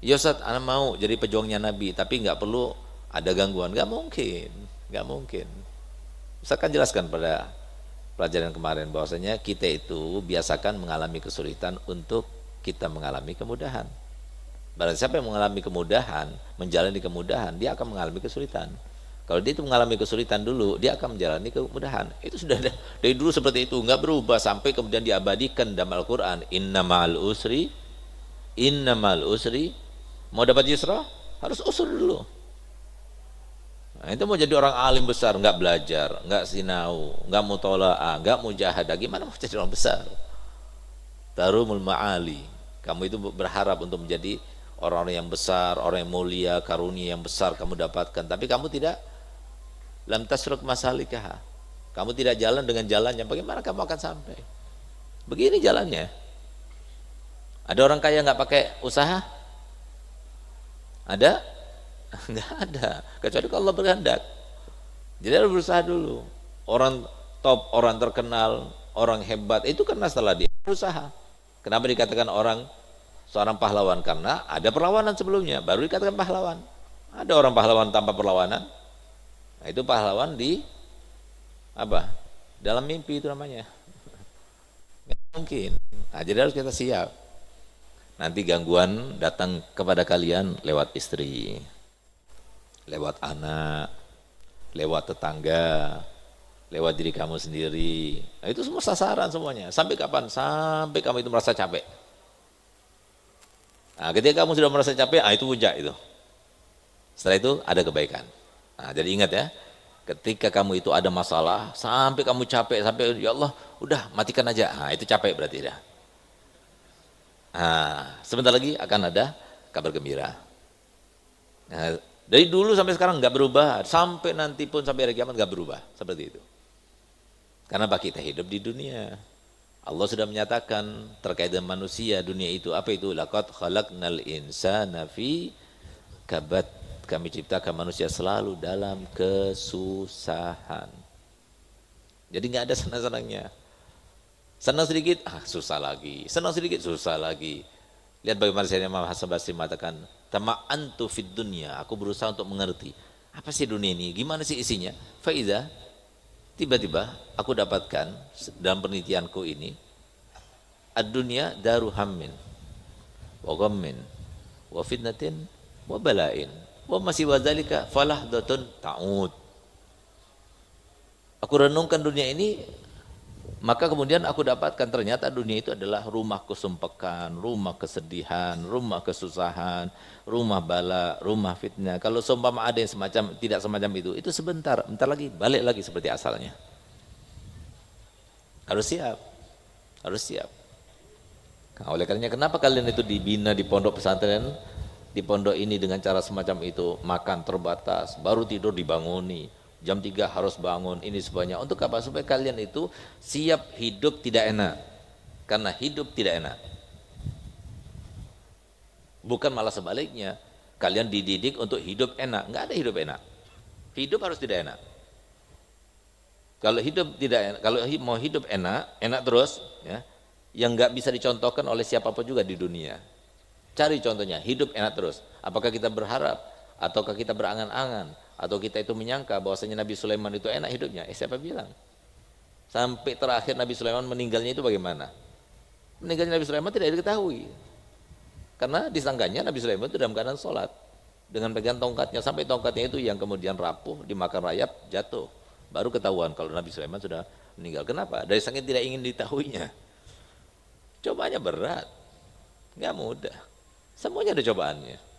Ya Ustaz, anak mau jadi pejuangnya Nabi, tapi nggak perlu ada gangguan. Nggak mungkin, nggak mungkin. Ustaz kan jelaskan pada pelajaran kemarin bahwasanya kita itu biasakan mengalami kesulitan untuk kita mengalami kemudahan. Barang siapa yang mengalami kemudahan, menjalani kemudahan, dia akan mengalami kesulitan. Kalau dia itu mengalami kesulitan dulu, dia akan menjalani kemudahan. Itu sudah ada dari dulu seperti itu, nggak berubah sampai kemudian diabadikan dalam Al-Quran. Inna ma'al usri, mau dapat yusra, harus usur dulu. Nah, itu mau jadi orang alim besar, nggak belajar, nggak sinau, nggak mutola'ah, nggak mujahadah, gimana mau jadi orang besar? Tarumul ma'ali, kamu itu berharap untuk menjadi orang-orang yang besar, orang yang mulia, karunia yang besar kamu dapatkan, tapi kamu tidak lam tasruk masalikah, kamu tidak jalan dengan jalannya, bagaimana kamu akan sampai? Begini jalannya. Ada orang kaya nggak pakai usaha? Ada? Nggak ada, kecuali kalau Allah berkehendak. Jadi harus berusaha dulu. Orang top, orang terkenal, orang hebat itu karena setelah dia berusaha. Kenapa dikatakan orang seorang pahlawan? Karena ada perlawanan sebelumnya, baru dikatakan pahlawan. Ada orang pahlawan tanpa perlawanan, nah, itu pahlawan di apa? Dalam mimpi itu namanya. Nggak mungkin. Nah, jadi harus kita siap. Nanti gangguan datang kepada kalian lewat istri, lewat anak, lewat tetangga, lewat diri kamu sendiri. Nah, itu semua sasaran semuanya. Sampai kapan? Sampai kamu itu merasa capek. Nah, ketika kamu sudah merasa capek, itu puncak itu. Setelah itu ada kebaikan. Nah, jadi ingat ya, ketika kamu itu ada masalah, sampai kamu capek, sampai ya Allah, udah matikan aja. Nah, itu capek berarti dah. Nah, sebentar lagi akan ada kabar gembira. Nah, dari dulu sampai sekarang nggak berubah, sampai nanti pun sampai hari kiamat nggak berubah seperti itu. Karena apa? Kita hidup di dunia. Allah sudah menyatakan terkait dengan manusia, dunia itu apa itu? Laqad khalaqnal insana fi kabad. Kami ciptakan manusia selalu dalam kesusahan. Jadi nggak ada senang-senangnya. Senang sedikit, susah lagi. Senang sedikit, susah lagi. Lihat bagaimana saya Imam Hasan Basri mengatakan, tama'antu fid dunya, aku berusaha untuk mengerti. Apa sih dunia ini? Gimana sih isinya? Faiza, tiba-tiba aku dapatkan dalam penelitianku ini, ad-dunya daru hammin, wa ghammin, wa fitnatin, wa bala'in, wa masih wadzalika falahdatun ta'ud. Aku renungkan dunia ini, maka kemudian aku dapatkan ternyata dunia itu adalah rumah kesumpekan, rumah kesedihan, rumah kesusahan, rumah bala, rumah fitnah. Kalau seumpama ada yang semacam tidak semacam itu sebentar, bentar lagi balik lagi seperti asalnya. Harus siap, harus siap. Nah, oleh karenanya kenapa kalian itu dibina di pondok pesantren, di pondok ini dengan cara semacam itu, makan terbatas, baru tidur dibanguni. Jam 3 harus bangun, ini sebanyak. Untuk apa? Supaya kalian itu siap hidup tidak enak. Karena hidup tidak enak. Bukan malah sebaliknya. Kalian dididik untuk hidup enak. Enggak ada hidup enak. Hidup harus tidak enak. Kalau hidup tidak enak, kalau mau hidup enak, enak terus, ya, yang enggak bisa dicontohkan oleh siapapun juga di dunia. Cari contohnya, hidup enak terus. Apakah kita berharap? Ataukah kita berangan-angan? Atau kita itu menyangka bahwasanya Nabi Sulaiman itu enak hidupnya? Siapa bilang? Sampai terakhir Nabi Sulaiman meninggalnya itu bagaimana? Meninggalnya Nabi Sulaiman tidak diketahui. Karena disangkanya Nabi Sulaiman itu dalam keadaan sholat. Dengan pegang tongkatnya, sampai tongkatnya itu yang kemudian rapuh, dimakan rayap, jatuh. Baru ketahuan kalau Nabi Sulaiman sudah meninggal. Kenapa? Dari saking tidak ingin diketahuinya. Cobaannya berat. Nggak mudah. Semuanya ada cobaannya.